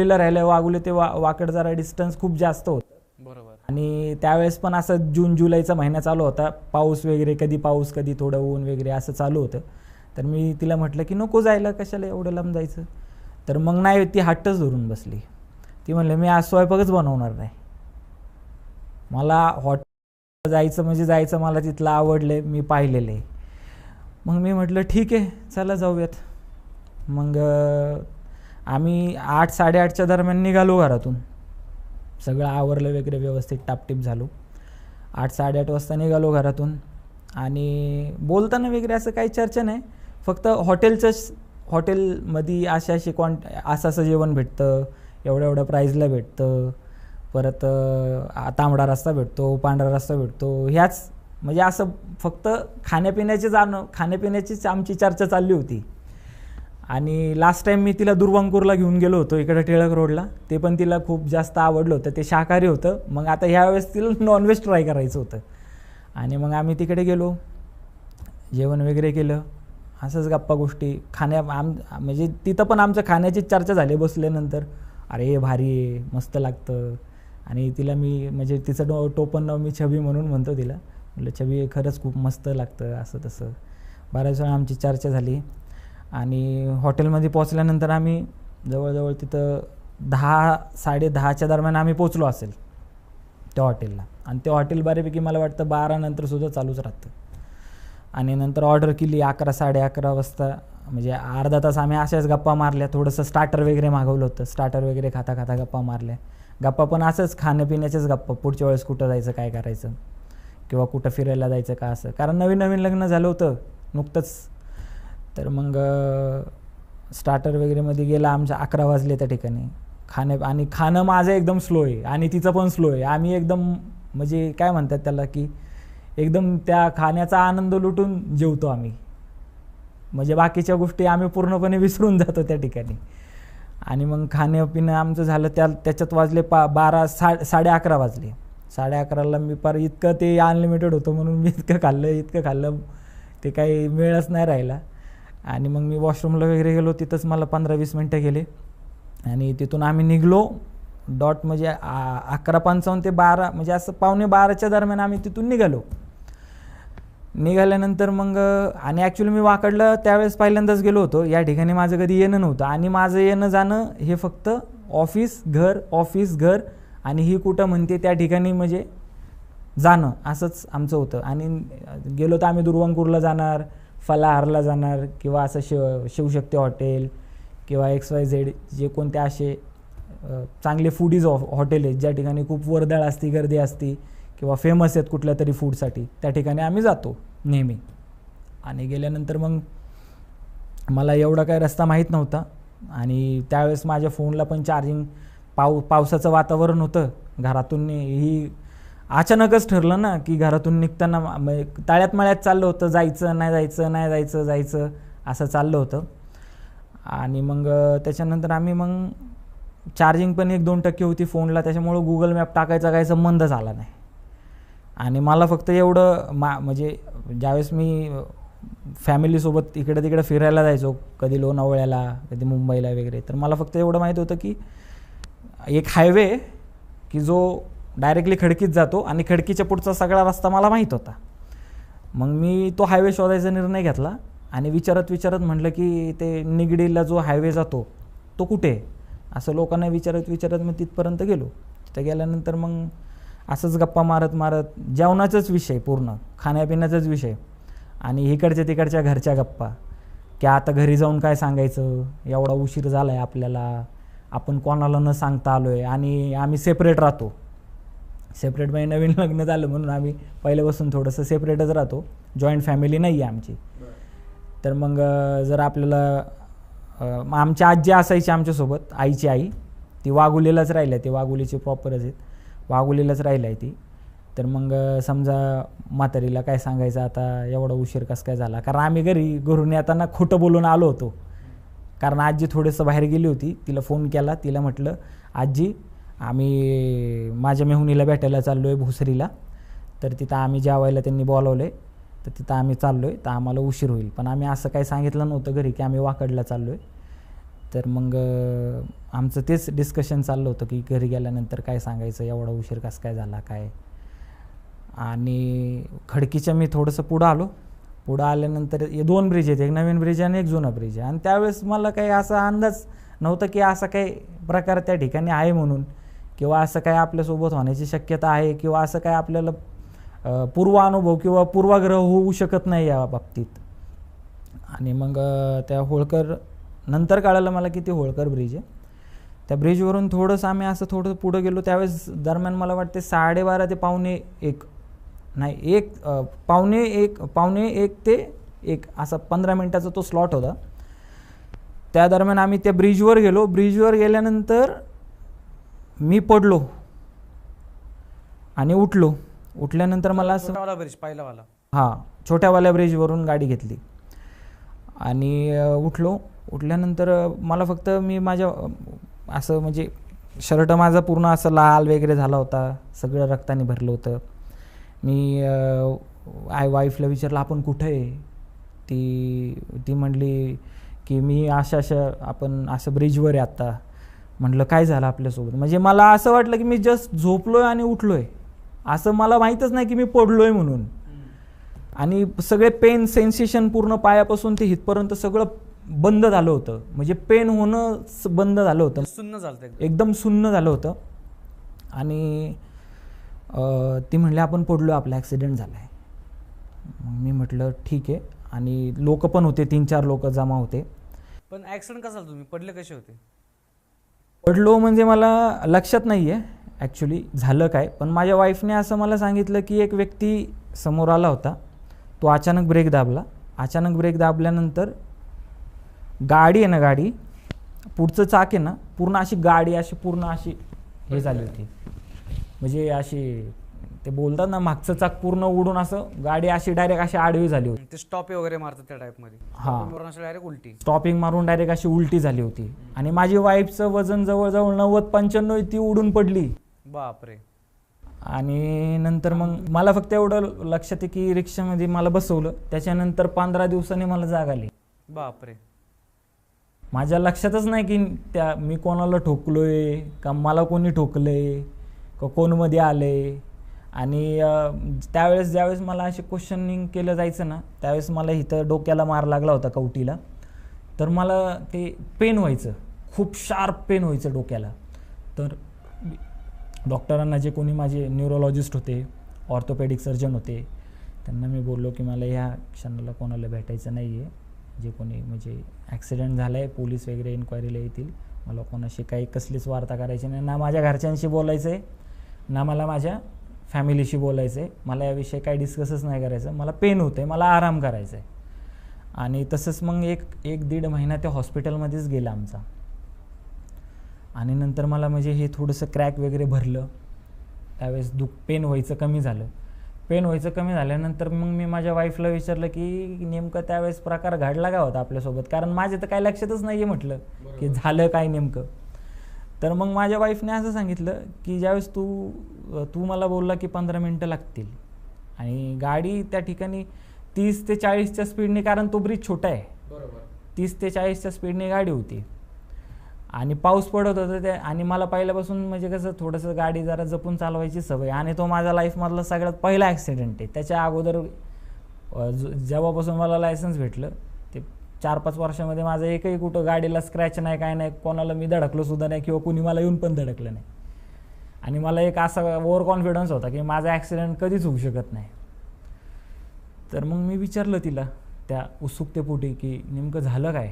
राहिलं वाघोली ते वाकड जरा डिस्टन्स खूप जास्त होतं. बरोबर. आणि त्यावेळेस पण असं जून जुलैचा महिना चालू होता, पाऊस वगैरे, कधी पाऊस कधी थोडं ऊन वगैरे असं चालू होतं. तर मी तिला म्हटलं की नको जायला, कशाला एवढं लांब जायचं. तर मग नाही, ती हट्टच धरून बसली. ती म्हणलं मी आज स्वयंपाकच बनवणार नाही, मला हॉटेल जायचं म्हणजे जायचं, मला तिथलं आवडलं, मी पाहिलेलं आहे. मग मी म्हटलं ठीक आहे चला जाऊयात. मग आम्ही 8-8:30च्या दरम्यान निघालो घरातून, सगळं आवरलं वगैरे व्यवस्थित टापटीप झालो. 8-8:30 वाजता निघालो घरातून. आणि बोलताना वगैरे असं काही चर्चा नाही, फक्त हॉटेलमध्ये असे असं जेवण भेटतं, एवढ्या प्राईजला भेटतं, परत तांबडा रस्सा भेटतो, पांढरा रस्सा भेटतो, ह्याच म्हणजे असं फक्त खाण्यापिण्याचीच आमची चर्चा चालली होती. आणि लास्ट टाईम मी तिला दुर्वांकूरला घेऊन गेलो होतो, इकडे टिळक रोडला, ते पण तिला खूप जास्त आवडलं होतं, ते शाकाहारी होतं. मग आता ह्यावेळेस तिला नॉनव्हेज ट्राय करायचं होतं. आणि मग आम्ही तिकडे गेलो, जेवण वगैरे केलं, असंच गप्पा गोष्टी म्हणजे तिथं पण आमचं खाण्याचीच चर्चा झाली बसल्यानंतर. अरे भारी आहे, मस्त लागतं. आणि तिला मी म्हणजे तिचं टोपण नाव मी छबी म्हणून म्हणतो तिला, म्हटलं छबी खरंच खूप मस्त लागतं, असं तसं बऱ्याच वेळा आमची चर्चा झाली. आणि हॉटेलमध्ये पोचल्यानंतर आम्ही जवळजवळ तिथं 10-10:30च्या दरम्यान आम्ही पोचलो असेल त्या हॉटेलला. आणि ते हॉटेल बऱ्यापैकी मला वाटतं 12 नंतरसुद्धा चालूच राहतं. आणि नंतर ऑर्डर केली 11-11:30 वाजता, म्हणजे अर्धा तास आम्ही अशाच गप्पा मारल्या, थोडंसं स्टार्टर वगैरे मागवलं होतं, स्टार्टर वगैरे खाता खाता गप्पा मारल्या. गप्पा पण असंच खाण्यापिण्याच्याच गप्पा, पुढच्या वेळेस कुठं जायचं, काय करायचं, किंवा कुठं फिरायला जायचं का, असं. कारण नवीन लग्न झालं होतं नुकतंच. तर मग स्टार्टर वगैरेमध्ये गेला आमच्या 11 वाजले त्या ठिकाणी. आणि खाणं माझं एकदम स्लो आहे आणि तिचं पण स्लो आहे. आम्ही एकदम म्हणजे काय म्हणतात त्याला की एकदम त्या खाण्याचा आनंद लुटून जेवतो आम्ही, म्हणजे बाकीच्या गोष्टी आम्ही पूर्णपणे विसरून जातो त्या ठिकाणी. आणि मग खाणं आमचं झालं, त्याच्यात वाजले 11:30 वाजले. 11:30ला मी पार इतकं ते अनलिमिटेड होतं म्हणून मी इतकं खाल्लं ते काही वेळच नाही राहिला. आणि मग मी वॉशरूमला वगैरे गेलो, तिथंच मला 15-20 मिनटं गेले. आणि तिथून आम्ही निघलो डॉट म्हणजे 11:55 ते 12 म्हणजे असं 11:45च्या दरम्यान आम्ही तिथून निघाल्यानंतर मग आणि ॲक्च्युली मी वाकडलं त्यावेळेस पहिल्यांदाच गेलो होतो, या ठिकाणी माझं कधी येणं नव्हतं. आणि माझं येणं जाणं हे फक्त ऑफिस घर आणि ही कुठं म्हणते त्या ठिकाणी म्हणजे जाणं, असंच आमचं होतं. आणि गेलो तर आम्ही दुर्वांकूरला जाणार, फलाहारला जाणार, किंवा असं शिवशक्ती हॉटेल किंवा XYZ जे कोणते असे चांगले फूडीज हॉटेल आहेत ज्या ठिकाणी खूप वर्दळ असती, गर्दी असती, किंवा फेमस आहेत कुठल्या तरी फूडसाठी, त्या ठिकाणी आम्ही जातो नेहमी. आणि गेल्यानंतर मग मला एवढा काही रस्ता माहीत नव्हता. आणि त्यावेळेस माझ्या फोनला पण चार्जिंग, पावसाचं वातावरण होतं, घरातून ही अचानकच ठरलं ना की घरातून निघताना तळ्यात मळ्यात चाललं होतं, जायचं असं चाललं होतं. आणि मग त्याच्यानंतर आम्ही मग चार्जिंग पण 1-2% होती फोनला, त्याच्यामुळं गुगल मॅप टाकायचा काही संबंधच आला नाही. आणि मला फक्त एवढं म्हणजे ज्यावेळेस मी फॅमिलीसोबत इकडे तिकडे फिरायला जायचो, कधी लोणावळ्याला, कधी मुंबईला वगैरे, तर मला फक्त एवढं माहीत होतं की एक हायवे की जो डायरेक्टली खडकीत जातो आणि खडकीच्या पुढचा सगळा रस्ता मला माहीत होता. मग मी तो हायवे शोधायचा निर्णय घेतला आणि विचारत म्हटलं की ते निगडीला जो हायवे जातो तो कुठे आहे, असं लोकांना विचारत मी तिथपर्यंत गेलो. तिथं गेल्यानंतर मग असंच गप्पा मारत जेवणाचाच विषय, पूर्ण खाण्यापिण्याचाच विषय, आणि इकडच्या तिकडच्या घरच्या गप्पा की आता घरी जाऊन काय सांगायचं, एवढा उशीर झाला आहे आपल्याला, आपण कोणाला न सांगता आलो आहे. आणि आम्ही सेपरेट राहतो, सेपरेट म्हणजे नवीन लग्न झालं म्हणून आम्ही पहिल्यापासून थोडंसं सेपरेटच राहतो, जॉईंट फॅमिली नाही आहे आमची. तर मग जर आपल्याला आमची आजी असायची आमच्यासोबत, आईची आई, ती वाघोलीलाच राहिली आहे, ती वाघोलीची प्रॉपरच आहेत, वाघोलीलाच राहिली आहे ती. तर मग समजा म्हातारीला काय सांगायचं, आता एवढा उशीर कसं काय झाला, कारण आम्ही घरून येताना खोटं बोलून आलो होतो, कारण आजी थोडंसं बाहेर गेली होती. तिला फोन केला, तिला म्हटलं आजी आम्ही माझ्या मेहुणीला भेटायला चाललो आहे भोसरीला, तर तिथं आम्ही जेवायला त्यांनी बोलावलं आहे, तर तिथं आम्ही चाललो आहे, तर आम्हाला उशीर होईल. पण आम्ही असं काही सांगितलं नव्हतं घरी की आम्ही वाकडला चाललो आहे. तर मग आमचं तेच डिस्कशन चाललं होतं की घरी गेल्यानंतर काय सांगायचं, एवढा उशीर कसं काय झाला काय. आणि खडकीच्या मी थोडंसं पुढं आलो. पुढं आल्यानंतर 2 ब्रिज आहेत, एक नवीन ब्रिज आणि एक जुना ब्रिज आहे. आणि त्यावेळेस मला काही असा अंदाज नव्हता की असा काही प्रकार त्या ठिकाणी आहे म्हणून, किंवा असं काय आपल्यासोबत होण्याची शक्यता आहे, किंवा असं काय आपल्याला पूर्वानुभव किंवा पूर्वाग्रह होऊ शकत नाही या बाबतीत. आणि मग त्या होळकर नंतर कळालं मला की ते होळकर ब्रिज आहे. त्या ब्रिजवरून थोडंसं आम्ही असं थोडं पुढं गेलो. त्यावेळेस दरम्यान मला वाटते 12:30 ते पावणे एक ते 1 असा 15 मिनिटाचा तो स्लॉट होता. त्या दरम्यान आम्ही त्या ब्रिजवर गेलो. ब्रिजवर गेल्यानंतर मी पडलो आणि उठल्यानंतर मला असं ब्रिज पहिलावाला, हां, छोट्यावाल्या ब्रिजवरून गाडी घेतली आणि उठल्यानंतर मला फक्त मी माझ्या असं म्हणजे शर्ट माझा पूर्ण असं लाल वगैरे झाला होता, सगळं रक्ताने भरलं होतं. मी वाईफला विचारलं आपण कुठं आहे. ती म्हणली की मी आपण असं ब्रिजवर आहे आत्ता. म्हटलं काय झालं आपल्यासोबत. म्हणजे मला असं वाटलं की मी जस्ट झोपलोय आणि उठलोय, असं मला माहीतच नाही की मी पडलोय म्हणून. आणि सगळे पेन सेन्सेशन पूर्ण पायापासून ते हितपर्यंत सगळं बंद झालं होतं. म्हणजे पेन होणं बंद झालं होतं, सुन्न झालं, एकदम सुन्न झालं होतं. आणि ती म्हणली आपण पडलो, आपला ॲक्सिडेंट झाला आहे. मग मी म्हटलं ठीक आहे. आणि लोक पण होते, 3-4 लोक जमा होते. पण ॲक्सिडेंट कसा झाला, तुम्ही पडले कसे होते? पडलो म्हणजे मला लक्षात नाही आहे ॲक्च्युली झालं काय. पण माझ्या वाईफने असं मला सांगितलं की एक व्यक्ती समोर आला होता, तो अचानक ब्रेक दाबला. अचानक ब्रेक दाबल्यानंतर गाडी आहे ना, गाडी पुढचं चाक आहे ना, पूर्ण अशी गाडी अशी पूर्ण अशी हे झाली होती. म्हणजे अशी ते बोलतात ना, मागचं चाक पूर्ण उडून असं गाडी अशी डायरेक्ट अशी आडवी झाली होती. ते स्टॉप वगैरे मारतात त्या टाईपमध्ये. हां, डायरेक्ट उलटी स्टॉपिंग मारून डायरेक्ट अशी उलटी झाली होती. आणि माझी वाईफचं वजन जवळजवळ 90-95 ती उडून पडली. बापरे. आणि नंतर मग मला फक्त एवढं लक्षात आहे की रिक्षामध्ये मला बसवलं. त्याच्यानंतर 15 दिवसांनी मला जाग आली. बापरे. माझ्या लक्षातच नाही की मी कोणाला ठोकलोय का, मला कोणी ठोकलंय का, कोणमध्ये आले. आणि ज्यावेळेस मला असे क्वेश्चनिंग केलं जायचं ना, त्यावेळेस मला इथं डोक्याला मार लागला होता कवटीला. तर मला ते पेन व्हायचं, खूप शार्प पेन व्हायचं डोक्याला. तर डॉक्टरांना, जे कोणी माझे न्यूरोलॉजिस्ट होते, ऑर्थोपेडिक सर्जन होते, त्यांना मी बोललो की मला ह्या क्षणाला कोणाला भेटायचं नाही आहे. जे कोणी म्हणजे ॲक्सिडेंट झाला आहे, पोलीस वगैरे इन्क्वायरीला येतील. मला कोणाशी काही कसलीच वार्ता करायची नाही, ना माझ्या घरच्यांशी बोलायचं आहे, ना मला माझ्या फॅमिलीशी बोलायचं आहे. मला याविषयी काही डिस्कसच नाही करायचं. मला पेन होतं आहे, मला आराम करायचा आहे. आणि तसंच मग 1-1.5 महिना त्या हॉस्पिटलमध्येच गेला आमचा. आणि नंतर मला म्हणजे हे थोडंसं क्रॅक वगैरे भरलं. त्यावेळेस पेन व्हायचं कमी झालं. पेन व्हायचं कमी झाल्यानंतर मग मी माझ्या वाईफला विचारलं की नेमकं त्यावेळेस प्रकार घडला काय होता आपल्यासोबत, कारण माझे तर काही लक्षातच नाही आहे म्हटलं की झालं काय नेमकं. तर मग माझ्या वाईफने असं सांगितलं की ज्यावेळेस तू मला बोलला की 15 मिनटं लागतील, आणि गाडी त्या ठिकाणी 30 ते 40च्या स्पीडने, कारण तो ब्रिज छोटा आहे, 30 ते 40च्या स्पीडने गाडी होती. आणि पाऊस पडत होता ते. आणि मला पहिल्यापासून म्हणजे कसं थोडंसं गाडी जरा जपून चालवायची सवय. आणि तो माझा लाईफमधला सगळ्यात पहिला ॲक्सिडेंट आहे. त्याच्या अगोदर जेव्हापासून मला लायसन्स भेटलं ते 4-5 वर्षामध्ये माझं एकही कुठं गाडीला स्क्रॅच नाही, काय नाही, कोणाला मी धडकलो सुद्धा नाही, किंवा कुणी मला येऊन पण धडकलं नाही. आणि मला एक असा ओव्हर कॉन्फिडन्स होता की माझा ॲक्सिडेंट कधीच होऊ शकत नाही. तर मग मी विचारलं तिला त्या उत्सुकतेपोटी की नेमकं झालं काय.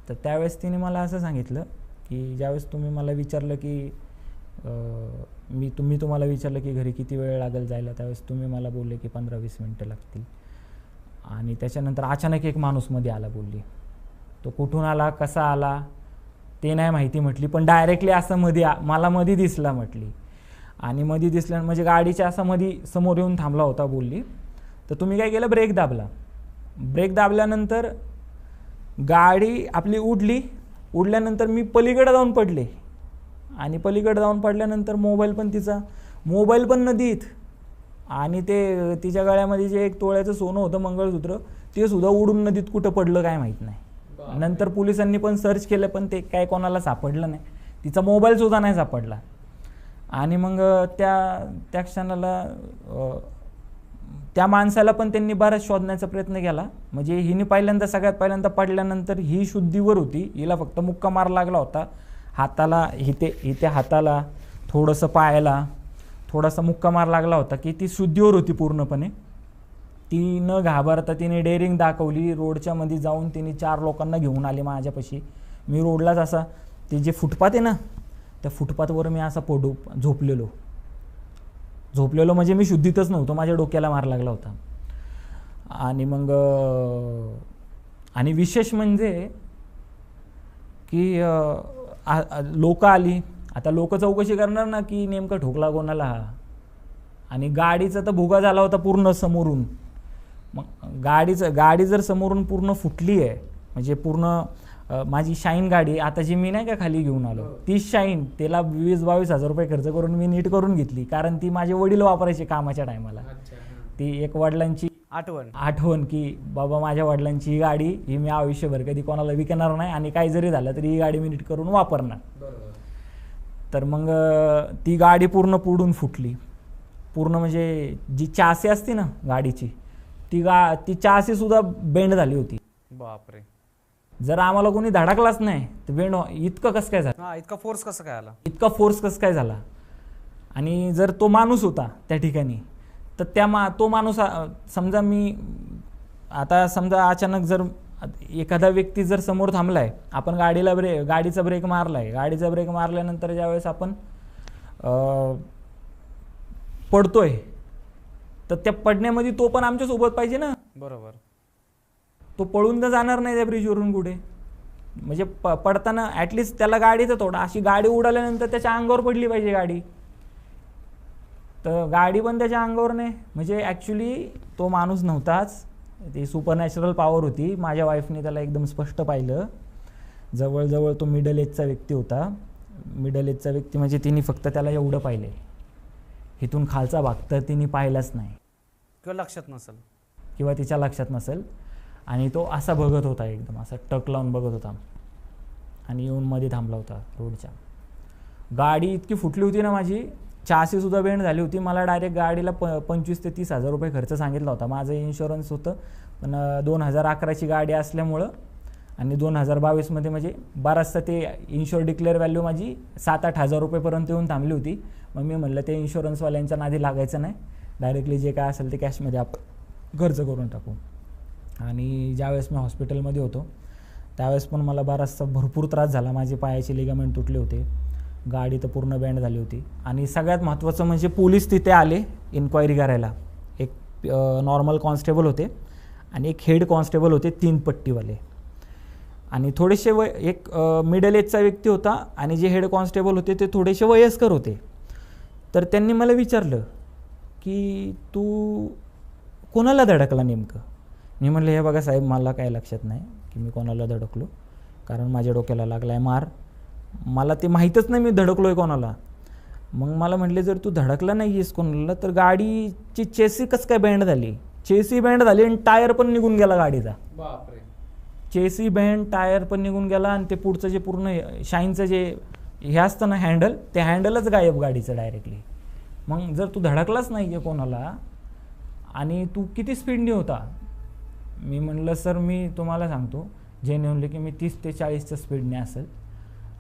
तर त्यावेळेस तिने मला असं सांगितलं की ज्यावेळेस तुम्ही मला विचारलं की मी तुम्हाला विचारलं की घरी किती वेळ लागेल जायला, त्यावेळेस तुम्ही मला बोलले की 15-20 मिनटं लागतील. आणि त्याच्यानंतर अचानक एक माणूस मध्ये आला बोलली. तो कुठून आला, कसा आला ते नाही माहिती म्हटली, पण डायरेक्टली असं मला मध्ये दिसला म्हटली. आणि मध्ये दिसल्या म्हणजे गाडीच्या असं मध्ये समोर येऊन थांबला होता बोलली. तर तुम्ही काय केलं, ब्रेक दाबला. ब्रेक दाबल्यानंतर गाडी आपली उडल्यानंतर मी पलीकडे जाऊन पडले. आणि पलीकडे जाऊन पडल्यानंतर मोबाईल पण नदीत. आणि ते तिच्या गळ्यामध्ये जे 1 तोळ्याचं सोनं होतं, मंगळसूत्र, ते सुद्धा उडून नदीत कुठं पडलं काय माहीत नाही. नंतर पोलिसांनी पण सर्च केलं पण ते काय कोणाला सापडलं नाही. तिचा मोबाईलसुद्धा नाही सापडला. आणि मग त्या क्षणाला त्या माणसाला पण त्यांनी बराच शोधण्याचा प्रयत्न केला. म्हणजे हिने सगळ्यात पहिल्यांदा पडल्यानंतर ही शुद्धीवर होती. हिला फक्त मुक्का मार लागला होता हाताला, इथे हाताला, थोडंसं पायाला थोडासा मुक्का मार लागला होता की ती शुद्धीवर होती पूर्णपणे. ती न घाबरता तिने डेअरिंग दाखवली. रोडच्या मध्ये जाऊन तिने 4 लोकांना घेऊन आली माझ्यापाशी. मी रोडलाच असा ते जे फुटपाथ आहे ना त्या फुटपाथवर मी असा झोपलेलो म्हणजे मी शुद्धीतच नव्हतो. माझ्या डोक्याला मार लागला होता. आणि मग आणि विशेष म्हणजे की लोक आली. आता लोक चौकशी करणार ना की नेमकं ठोकला कोणाला हा. आणि गाडीचा तर भुगा झाला होता पूर्ण समोरून. मग गाडी जर समोरून पूर्ण फुटली आहे म्हणजे पूर्ण माझी शाईन गाडी आता जी मी नाही का खाली घेऊन आलो ती शाईन त्याला 20-22 हजार रुपये खर्च करून मी नीट करून घेतली. कारण ती माझे वडील वापरायचे कामाच्या टायमाला. ती एक वडिलांची आठवण की बाबा माझ्या वडिलांची ही गाडी ही मी आयुष्यभर कधी कोणाला विकणार नाही आणि काही जरी झालं तरी ही गाडी मी नीट करून वापरणार. तर मग ती गाडी पूर्ण पुढून फुटली. पूर्ण म्हणजे जी चासी असते ना गाडीची ती चासी सुद्धा बेंड झाली होती. बापरे. जर आम्हाला कोणी धडकलाच नाही तर बेंड इतकं कसं काय झालं. इतका फोर्स कसं काय आला. इतका फोर्स कसं काय झाला. आणि जर तो माणूस होता त्या ठिकाणी तर तो माणूस समजा अचानक जर एखादा व्यक्ती जर समोर थांबलाय आपण गाडीचा ब्रेक मारलाय. गाडीचा ब्रेक मारल्यानंतर ज्यावेळेस आपण पडतोय तर त्या पडण्यामध्ये तो पण आमच्या सोबत पाहिजे ना. बरोबर. तो पळून तर जाणार नाही त्या ब्रिजवरून कुठे. म्हणजे पडताना ॲटलिस्ट त्याला गाडीचं थोडं अशी गाडी उडाल्यानंतर त्याच्या अंगावर पडली पाहिजे गाडी. तर गाडी पण त्याच्या अंगावर नाही. म्हणजे ॲक्च्युली तो माणूस नव्हताच. ती सुपरनॅचरल पॉवर होती. माझ्या वाईफने त्याला एकदम स्पष्ट पाहिलं. जवळजवळ तो मिडल एजचा व्यक्ती होता. मिडल एजचा व्यक्ती म्हणजे तिने फक्त त्याला एवढं पाहिलं. इथून खालचा भाग तर तिने पाहिलाच नाही किंवा तिच्या लक्षात नसेल. आणि तो असा बघत होता एकदम असा टक लावून बघत होता आणि येऊन मध्ये थांबला होता रोडच्या. गाडी इतकी फुटली होती ना माझी. चासी सुद्धा बेंड झाली होती. मला डायरेक्ट गाडीला 25 ते 30 हजार रुपये खर्च सांगितला होता. माझं इन्शुरन्स होतं पण 2011ची गाडी असल्यामुळं आणि 2022मध्ये म्हणजे बराचसा ते इन्शुअर डिक्लेअर व्हॅल्यू माझी 7-8 हजार रुपयेपर्यंत येऊन थांबली होती. मग मी म्हटलं ते इन्शुरन्सवाल्यांच्या नादी लागायचं नाही. डायरेक्टली जे काय असेल ते कॅशमध्ये आपण खर्च करून टाकू. आणि ज्यावेळेस मी हॉस्पिटलमध्ये होतो त्यावेळेस पण मला बराचसा भरपूर त्रास झाला. माझे पायाचे लिगामेंट तुटले होते. गाडी तर पूर्ण बँड झाली होती. आणि सगळ्यात महत्त्वाचं म्हणजे पोलीस तिथे आले इन्क्वायरी करायला. एक नॉर्मल कॉन्स्टेबल होते आणि एक हेड कॉन्स्टेबल होते 3 पट्टीवाले. आणि थोडेसे एक मिडल एजचा व्यक्ती होता आणि जे हेड कॉन्स्टेबल होते ते थोडेसे वयस्कर होते. तर त्यांनी मला विचारलं की तू कोणाला धडकला नेमकं. मी म्हणलं हे बघा साहेब मला काय लक्षात नाही की मी कोणाला धडकलो. कारण माझ्या डोक्याला लागला आहे मार. मला ते माहीतच नाही मी धडकलो आहे कोणाला. मग मला म्हटले जर तू धडकला नाही आहेस कोणाला तर गाडीची चेसी कसं काय बँड झाली. चेसी बँड झाली आणि टायर पण निघून गेला गाडीचा. बापरे. चेसी बँड टायर पण निघून गेला आणि ते पुढचं जे पूर्ण शाईनचं जे हे असतं ना हँडल ते हँडलच गायब गाडीचं डायरेक्टली. मग जर तू धडकलाच नाही आहे कोणाला आणि तू किती स्पीडने होता. मी म्हणलं सर मी तुम्हाला सांगतो जेन्युइनली की मी 30 ते 40च्या स्पीडने असेल.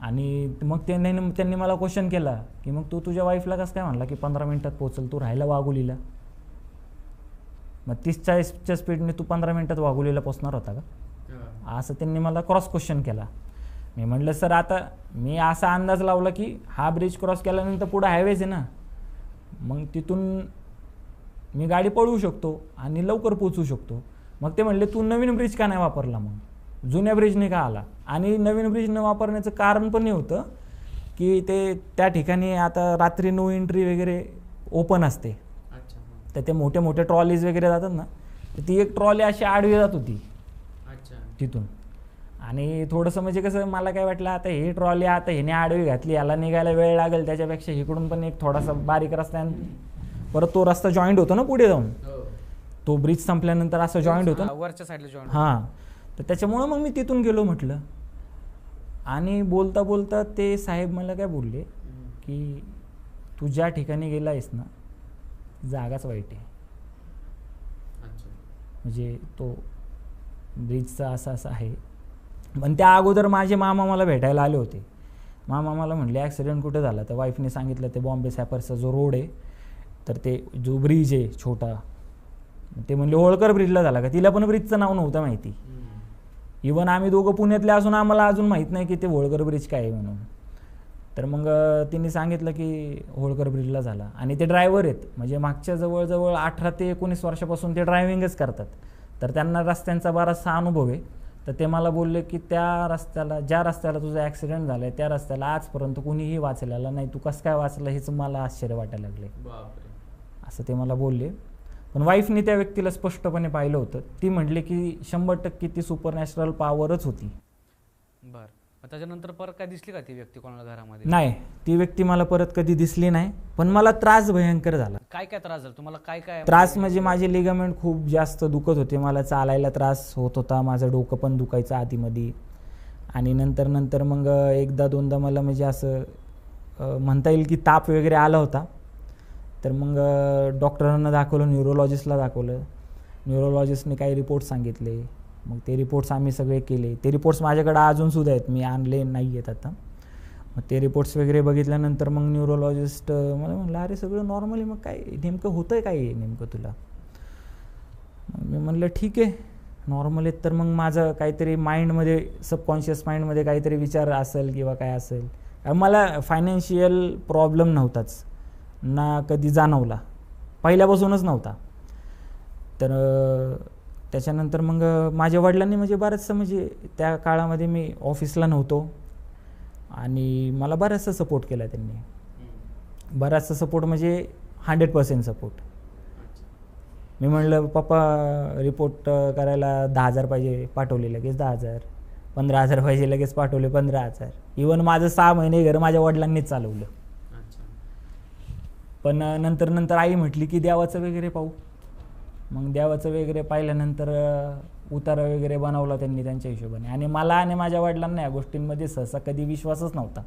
आणि मग त्यांनी मला क्वेश्चन केला की मग तू तुझ्या वाईफला कसं काय म्हणला की 15 मिनिटात पोहोचल. तू राहायला वाघोलीला. मग 30-40च्या स्पीडने तू 15 मिनिटात वाघोलीला पोचणार होता का असं त्यांनी मला क्रॉस क्वेश्चन केला. मी म्हटलं सर आता मी असा अंदाज लावला की हा ब्रिज क्रॉस केल्यानंतर पुढं हायवेज आहे ना. मग तिथून मी गाडी पळवू शकतो आणि लवकर पोचू शकतो. मग ते म्हणले तू नवीन ब्रिज का नाही वापरला. मग जुन्या ब्रिजने का आला. आणि नवीन ब्रिज न वापरण्याचं कारण पण हे होतं की ते त्या ठिकाणी आता रात्री नो एंट्री वगैरे ओपन असते. तर ते मोठे मोठे ट्रॉलीज वगैरे जातात ना तर ती एक ट्रॉली अशी आडवी जात होती तिथून. आणि थोडंसं म्हणजे कसं मला काय वाटलं आता हे ट्रॉली आता ह्याने आडवी घातली याला निघायला वेळ लागेल त्याच्यापेक्षा इकडून पण एक थोडासा बारीक रस्ता परत तो रस्ता जॉईंट होतो ना पुढे जाऊन. तो ब्रिज संपल्यानंतर असं जॉईंट होतो वरच्या साईडला जॉईंट. हां तर त्याच्यामुळं मग मी तिथून गेलो म्हटलं. आणि बोलता बोलता ते साहेब मला काय बोलले की तू ज्या ठिकाणी गेला आहेस ना जागाच वाईट आहे. म्हणजे तो ब्रिजचा असा असा आहे. पण त्या अगोदर माझे मामा मला भेटायला आले होते. मामा मला म्हणले ॲक्सिडेंट कुठे झाला, तर वाईफने सांगितलं ते बॉम्बे सॅपर्सचा जो रोड आहे तर ते जो ब्रिज आहे छोटा, ते म्हणले होळकर ब्रिजला झाला का. तिला पण ब्रिजचं नाव नव्हतं माहिती. इवन आम्ही दोघं पुण्यातले असून आम्हाला अजून माहीत नाही की ते होळकर ब्रिज काय आहे म्हणून. तर मग तिने सांगितलं की होळकर ब्रिजला झाला. आणि ते ड्रायव्हर आहेत, म्हणजे मागच्या जवळजवळ 18 ते 19 वर्षापासून ते ड्रायव्हिंगच करतात, तर त्यांना रस्त्यांचा बराचसा अनुभव आहे. तर ते मला बोलले की त्या रस्त्याला, ज्या रस्त्याला तुझा ॲक्सिडेंट झाला आहे त्या रस्त्याला आजपर्यंत कुणीही वाचलेला नाही, तू कसं काय वाचलं हेच मला आश्चर्य वाटायला लागले असं ते मला बोलले. पण वाईफने त्या व्यक्तीला स्पष्टपणे पाहिलं होतं. ती म्हटली की 100% ती सुपरनॅचरल पॉवरच होती. बरं, त्याच्यानंतर परत काय दिसली का ती व्यक्ती कोणाला घरामध्ये? नाही, ती व्यक्ती मला परत कधी दिसली नाही. पण मला त्रास भयंकर झाला. काय काय त्रास झाला तुम्हाला? काय काय त्रास म्हणजे माझे लिगामेंट खूप जास्त दुखत होते, मला चालायला त्रास होत होता, माझं डोकं पण दुखायचं आधीमध्ये. आणि नंतर मग एकदा दोनदा मला म्हणजे असं म्हणता येईल की ताप वगैरे आला होता. तर मग डॉक्टरांना दाखवलं, न्यूरोलॉजिस्टला दाखवलं. न्यूरोलॉजिस्टने काही रिपोर्ट सांगितले. मग ते रिपोर्ट्स आम्ही सगळे केले. ते रिपोर्ट्स माझ्याकडे अजूनसुद्धा आहेत, मी आणले नाही आहेत आता. मग ते रिपोर्ट्स वगैरे बघितल्यानंतर मग न्यूरोलॉजिस्ट मला म्हणलं अरे सगळं नॉर्मली, मग काय नेमकं होतं आहे काय नेमकं तुला. मग मी म्हणलं ठीक आहे नॉर्मल आहेत. तर मग माझं काहीतरी माइंडमध्ये, सबकॉन्शियस माइंडमध्ये काहीतरी विचार असेल किंवा काय असेल. मला फायनान्शियल प्रॉब्लेम नव्हताच ना, कधी जाणवला, पहिल्यापासूनच नव्हता. तर त्याच्यानंतर मग माझ्या वडिलांनी म्हणजे बरंचसं, म्हणजे त्या काळामध्ये मी ऑफिसला नव्हतो आणि मला बराचसा सपोर्ट केला त्यांनी. बराचसा सपोर्ट म्हणजे 100% सपोर्ट. मी म्हणलं पप्पा रिपोर्ट करायला 10,000 पाहिजे, पाठवले लगेच 10,000. 15,000 पाहिजे, लगेच पाठवले 15,000. इवन माझं 6 महिने घर माझ्या वडिलांनीच चालवलं. पण नंतर आई म्हटली की देवाचं वगैरे पाहू. मग देवाचं वगैरे पाहिल्यानंतर उतारा वगैरे बनवला त्यांनी त्यांच्या हिशोबाने. आणि मला आणि माझ्या वडिलांना या गोष्टींमध्ये सहसा कधी विश्वासच नव्हता,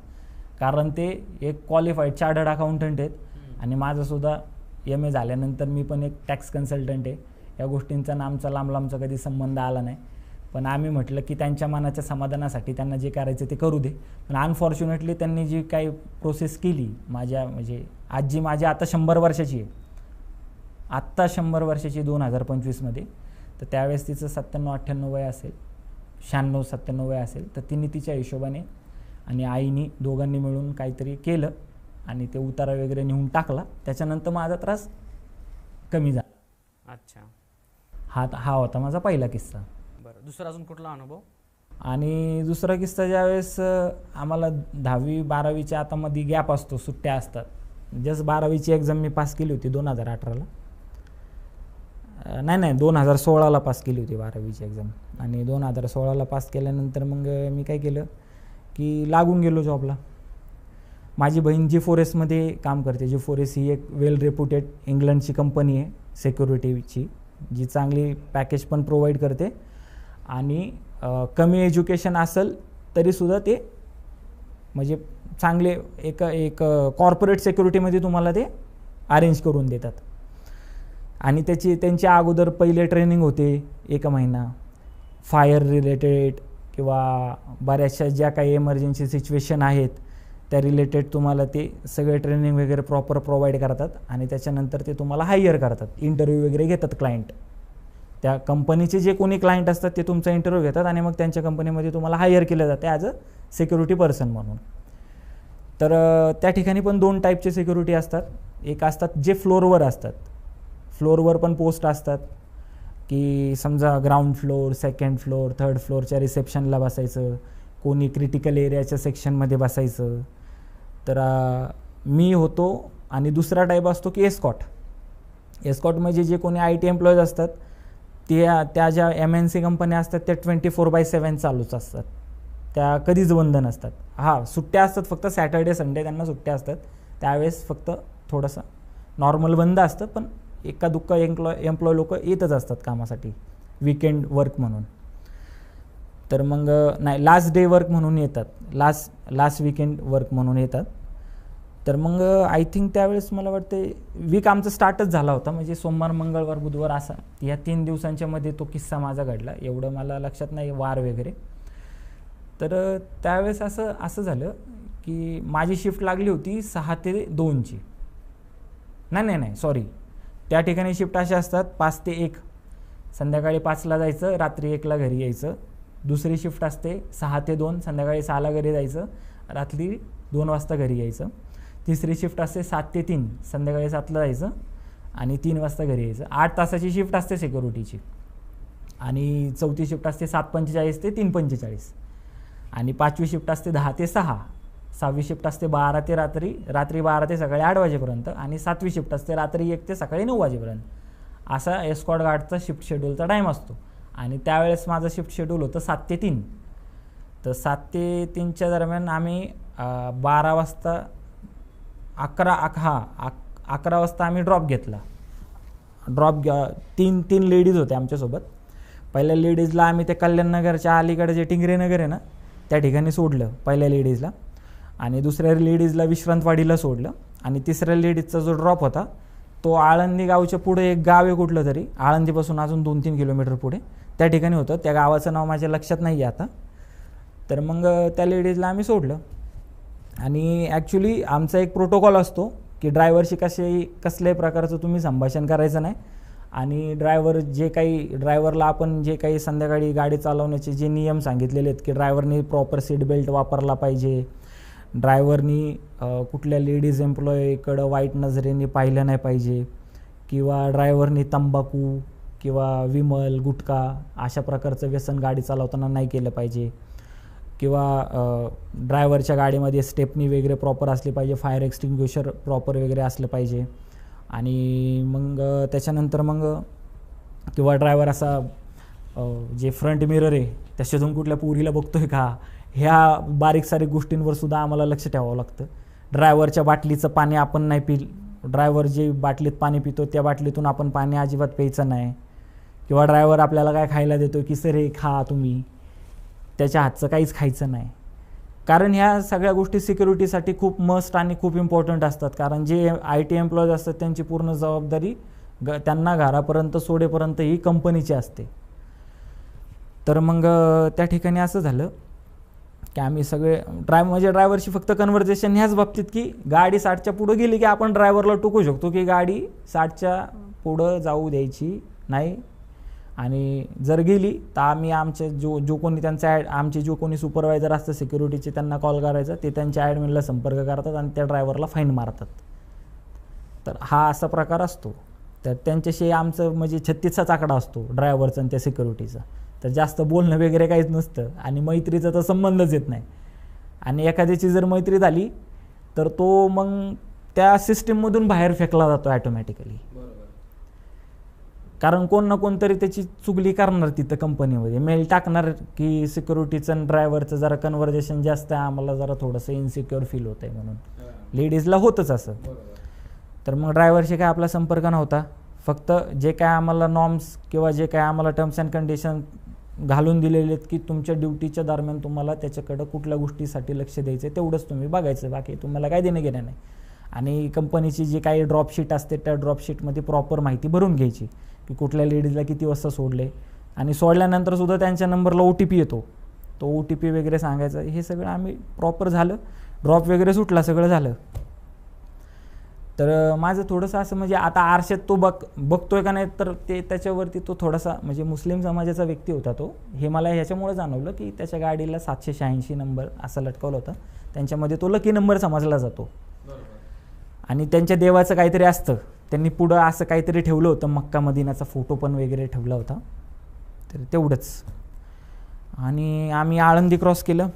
कारण ते एक क्वालिफाईड चार्टर्ड अकाउंटंट आहेत आणि माझंसुद्धा MA झाल्यानंतर मी पण एक टॅक्स कन्सल्टंट आहे. या गोष्टींचा आमचा लांबचा कधी संबंध आला नाही. पण आम्ही म्हटलं की त्यांच्या मनाच्या समाधानासाठी त्यांना जे करायचं ते करू दे. पण अनफॉर्च्युनेटली त्यांनी जी काही प्रोसेस केली, माझ्या म्हणजे आजी माझी आता 100 वर्षाची आहे, आत्ता 100 वर्षाची 2025मध्ये. तर त्यावेळेस तिचं 97-98 वय असेल, 96-97 वय असेल. तर तिने तिच्या हिशोबाने आणि आईनी दोघांनी मिळून काहीतरी केलं आणि ते उतारा वगैरे नेऊन टाकला. त्याच्यानंतर माझा त्रास कमी झाला. अच्छा, हा होता माझा पहिला किस्सा. बरं, दुसरा अजून कुठला अनुभव? आणि दुसरा किस्सा, ज्यावेळेस आम्हाला 10वी 12वीच्या आता मध्ये गॅप असतो, सुट्ट्या असतात. जस्ट 12वीची एक्झाम मी पास केली होती 2018ला. नाही 2016ला पास केली होती 12वीची एक्झाम. आणि 2016ला पास केल्यानंतर मग मी काय केलं की लागून गेलो जॉबला. माझी बहीण G4Sमध्ये काम करते. G4S ही एक वेल रेप्युटेड इंग्लंडची कंपनी आहे सिक्युरिटीची, जी चांगली पॅकेज पण प्रोव्हाइड करते आणि कमी एज्युकेशन असेल तरीसुद्धा ते म्हणजे चांगले एक कॉर्पोरेट सिक्युरिटीमध्ये तुम्हाला ते अरेंज करून देतात. आणि त्यांच्या अगोदर पहिले ट्रेनिंग होते 1 महिना, फायर रिलेटेड किंवा बऱ्याचशा ज्या काही इमर्जन्सी सिच्युएशन आहेत त्या रिलेटेड तुम्हाला ते सगळे ट्रेनिंग वगैरे प्रॉपर प्रोव्हाइड करतात. आणि त्याच्यानंतर ते तुम्हाला हायर करतात, इंटरव्ह्यू वगैरे घेतात क्लायंट. त्या कंपनीचे जे कोणी क्लायंट असतात ते तुमचा इंटरव्ह्यू घेतात आणि मग त्यांच्या कंपनीमध्ये तुम्हाला हायर केलं जातं ॲज अ सिक्युरिटी पर्सन म्हणून. तर त्या ठिकाणी पण 2 टाईपचे सिक्युरिटी असतात. एक असतात जे फ्लोअरवर असतात. फ्लोअरवर पण पोस्ट असतात की समजा ground floor, second floor, third फ्लोअरच्या रिसेप्शनला बसायचं, कोणी क्रिटिकल एरियाच्या सेक्शनमध्ये बसायचं. तर मी होतो. आणि दुसरा टाईप असतो की एस्कॉट. एस्कॉट म्हणजे जे कोणी IT एम्प्लॉईज असतात त्या ज्या MNC कंपन्या असतात त्या 24/7 चालूच असतात, त्या कधीच बंद नसतात. सुट्ट्या असतात फक्त सॅटर्डे संडे त्यांना सुट्ट्या असतात, त्यावेळेस फक्त थोडंसं नॉर्मल बंद असतं. पण एका दुक्का एम्प्लॉय लोक येतच असतात कामासाठी, वीकेंड वर्क म्हणून. तर मग नाही, लास्ट डे वर्क म्हणून येतात, लास्ट वीकेंड वर्क म्हणून येतात. तर मग आय थिंक त्यावेळेस मला वाटते वीक आमचं स्टार्टच झाला होता, म्हणजे सोमवार मंगळवार बुधवार असा या 3 दिवसांच्या मध्ये तो किस्सा माझा घडला. एवढं मला लक्षात नाही वार वगैरे. तर त्यावेळेस असं झालं की माझी शिफ्ट लागली होती 6 ते 2ची. नाही सॉरी, त्या ठिकाणी शिफ्ट अशा असतात 5 ते 1, संध्याकाळी 5ला जायचं, रात्री 1ला घरी यायचं. दुसरी शिफ्ट असते 6 ते 2, संध्याकाळी 6ला घरी जायचं, रात्री 2 वाजता घरी यायचं. तिसरी शिफ्ट असते 7 ते 3, संध्याकाळी 7ला जायचं आणि 3 वाजता घरी यायचं. 8 तासाची शिफ्ट असते सिक्युरिटीची. आणि चौथी शिफ्ट असते 7:45 ते 3:45. आणि 5वी शिफ्ट असते 10 ते 6. 6वी शिफ्ट असते 12 ते रात्री 12 ते सकाळी 8 वाजेपर्यंत. आणि 7वी शिफ्ट असते रात्री 1 ते सकाळी 9 वाजेपर्यंत. असा एस्कॉर्ट गार्डचा शिफ्ट शेड्यूलचा टाईम असतो. आणि त्यावेळेस माझं शिफ्ट शेड्यूल होतं 7 ते 3. तर 7 ते 3च्या दरम्यान आम्ही 12 वाजता 11 वाजता आम्ही ड्रॉप घेतला. तीन लेडीज होत्या आमच्यासोबत. पहिल्या लेडीजला आम्ही ते कल्याणनगरच्या अलीकडे जे टिंगरे नगर आहे ना त्या ठिकाणी सोडलं पहिल्या लेडीजला. आणि दुसऱ्या लेडीजला विश्रांतवाडीला सोडलं. आणि तिसऱ्या लेडीजचा जो ड्रॉप होता तो आळंदी गावच्या पुढे एक गाव आहे कुठलं तरी, आळंदीपासून अजून 2-3 किलोमीटर पुढे त्या ठिकाणी होतं. त्या गावाचं नाव माझ्या लक्षात नाही आहे आता. तर मग त्या लेडीजला आम्ही सोडलं. आणि ॲक्च्युली आमचा एक प्रोटोकॉल असतो की ड्रायव्हरशी कसल्याही प्रकारचं तुम्ही संभाषण करायचं नाही. आणि ड्रायव्हरला आपण जे काही संध्याकाळी गाडी चालवण्याचे जे नियम सांगितलेले आहेत की ड्रायव्हरनी प्रॉपर सीट बेल्ट वापरला पाहिजे, ड्रायव्हरनी कुठल्या लेडीज एम्प्लॉईकडं वाईट नजरेने पाहिलं नाही पाहिजे, किंवा ड्रायव्हरनी तंबाखू किंवा विमल गुटखा अशा प्रकारचं व्यसन गाडी चालवताना नाही केलं पाहिजे, किंवा ड्रायव्हरच्या गाडीमध्ये स्टेपनी वगैरे प्रॉपर असली पाहिजे, फायर एक्सटिंग्विशर प्रॉपर वगैरे असलं पाहिजे. आणि मग त्याच्यानंतर मग किंवा ड्रायव्हर असा जे फ्रंट मिरर आहे त्याच्यातून कुठल्या पोरीला बघतोय का, ह्या बारीक सारीक गोष्टींवर सुद्धा आम्हाला लक्ष ठेवावं लागतं. ड्रायव्हरच्या बाटलीचं पाणी आपण नाही ड्रायव्हर जे बाटलीत पाणी पितो त्या बाटलीतून आपण पाणी अजिबात प्यायचं नाही. किंवा ड्रायव्हर आपल्याला काय खायला देतो की सर हे खा तुम्ही, त्याच्या हातचं काहीच खायचं नाही. कारण ह्या सगळ्या गोष्टी सिक्युरिटीसाठी खूप मस्ट आणि खूप इम्पॉर्टंट असतात. कारण जे IT एम्प्लॉईज असतात त्यांची पूर्ण जबाबदारी त्यांना घरापर्यंत सोडेपर्यंत ही कंपनीची असते. तर मग त्या ठिकाणी असं झालं की आम्ही सगळे ड्रायव्हरशी फक्त कन्व्हर्सेशन ह्याच बाबतीत की गाडी 60च्या पुढं गेली की आपण ड्रायव्हरला टोकू शकतो की गाडी 60च्या पुढं जाऊ द्यायची नाही. आणि जर गेली तर आम्ही आमचे जो कोणी त्यांचा आमचे जो कोणी सुपरवायझर असतं सिक्युरिटीचे त्यांना कॉल करायचा, ते त्यांच्या ॲडमिनला संपर्क करतात आणि त्या ड्रायव्हरला फाईन मारतात. तर हा असा प्रकार असतो. तर त्यांच्याशी आमचं म्हणजे 36चा आकडा असतो ड्रायव्हरचा आणि त्या सिक्युरिटीचा. तर जास्त बोलणं वगैरे काहीच नसतं आणि मैत्रीचा तर संबंधच येत नाही. आणि एखाद्याची जर मैत्री झाली तर तो मग त्या सिस्टीममधून बाहेर फेकला जातो ॲटोमॅटिकली. कारण कोण ना कोणतरी त्याची चुगली करणार तिथं कंपनीमध्ये, मेल टाकणार की सिक्युरिटीचं आणि ड्रायव्हरचं जरा कन्व्हर्सेशन जास्त आहे, आम्हाला जरा थोडंसं इन्सिक्युअर फील होतं आहे म्हणून. लेडीजला होतंच असं. तर मग ड्रायव्हरशी काय आपला संपर्क नव्हता. फक्त जे काय आम्हाला नॉर्म्स किंवा जे काय आम्हाला टर्म्स अँड कंडिशन घालून दिलेले आहेत की तुमच्या ड्युटीच्या दरम्यान तुम्हाला त्याच्याकडं कुठल्या गोष्टीसाठी लक्ष द्यायचं आहे तेवढंच तुम्ही बघायचं, बाकी तुम्हाला काय देणं घेणं नाही. आणि कंपनीची जी काही ड्रॉपशीट असते त्या ड्रॉपशीटमध्ये प्रॉपर माहिती भरून घ्यायची की कुठल्या लेडीजला किती वाजता सोडले, आणि सोडल्यानंतर सुद्धा त्यांच्या नंबरला OTP येतो, तो OTP वगैरे सांगायचं. हे सगळं आम्ही प्रॉपर झालं, ड्रॉप वगैरे सुटला, सगळं झालं. तर माझं थोडंसं असं म्हणजे आता आरशात तो बघतोय का नाही तर ते त्याच्यावरती तो थोडासा म्हणजे मुस्लिम समाजाचा व्यक्ती होता तो. हे मला ह्याच्यामुळे जाणवलं की त्याच्या गाडीला 786 नंबर असा लटकवला होता, त्यांच्यामध्ये तो लकी नंबर समजला जातो. आणि त्यांच्या देवाचं काहीतरी असतं, त्यांनी पुढं असं काहीतरी ठेवलं होतं, मक्का मदिनाचा फोटो पण वगैरे ठेवला होता. तर तेवढंच. आणि आम्ही आळंदी क्रॉस केलं,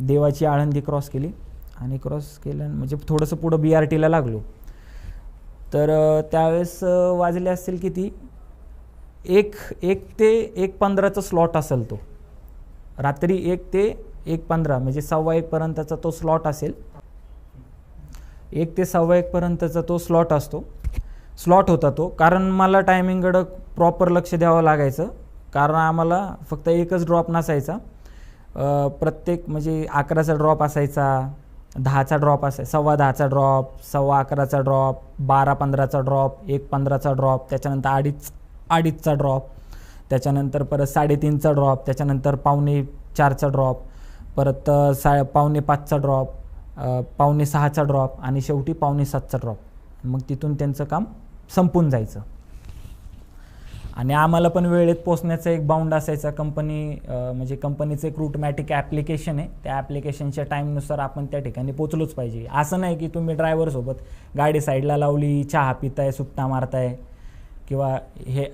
देवाची आळंदी क्रॉस केली. आणि क्रॉस केलं म्हणजे थोडंसं पुढं BRTला लागलो. तर त्यावेळेस वाजले असतील किती 1 ते 1:15चा स्लॉट असेल तो. रात्री 1 ते 1:15 म्हणजे 1:15 पर्यंतचा तो स्लॉट असेल. 1 ते 1:15 पर्यंतचा तो स्लॉट होता तो. कारण मला टायमिंगकडं प्रॉपर लक्ष द्यावं लागायचं, कारण आम्हाला फक्त एकच ड्रॉप नसायचा. प्रत्येक म्हणजे 11चा ड्रॉप असायचा, 10चा ड्रॉप असायचा, 10:15चा ड्रॉप, 11:15चा ड्रॉप, 12:15चा ड्रॉप, 1:15चा ड्रॉप, त्याच्यानंतर 2:30चा ड्रॉप, त्याच्यानंतर परत 3:30चा ड्रॉप, त्याच्यानंतर 4:45चा ड्रॉप, परत 4:45चा ड्रॉप, 5:45चा ड्रॉप आणि शेवटी 6:45चा ड्रॉप. मग तिथून त्यांचं काम संपून जायचं. आणि आम्हाला पण वेळेत पोचण्याचा एक बाउंड असायचा. म्हणजे कंपनीचं एक रूटमॅटिक ॲप्लिकेशन आहे, त्या ॲप्लिकेशनच्या टाईमनुसार आपण त्या ठिकाणी पोचलोच पाहिजे. असं नाही की तुम्ही ड्रायव्हरसोबत गाडी साईडला लावली, चहा पिताय, सुट्टा मारताय किंवा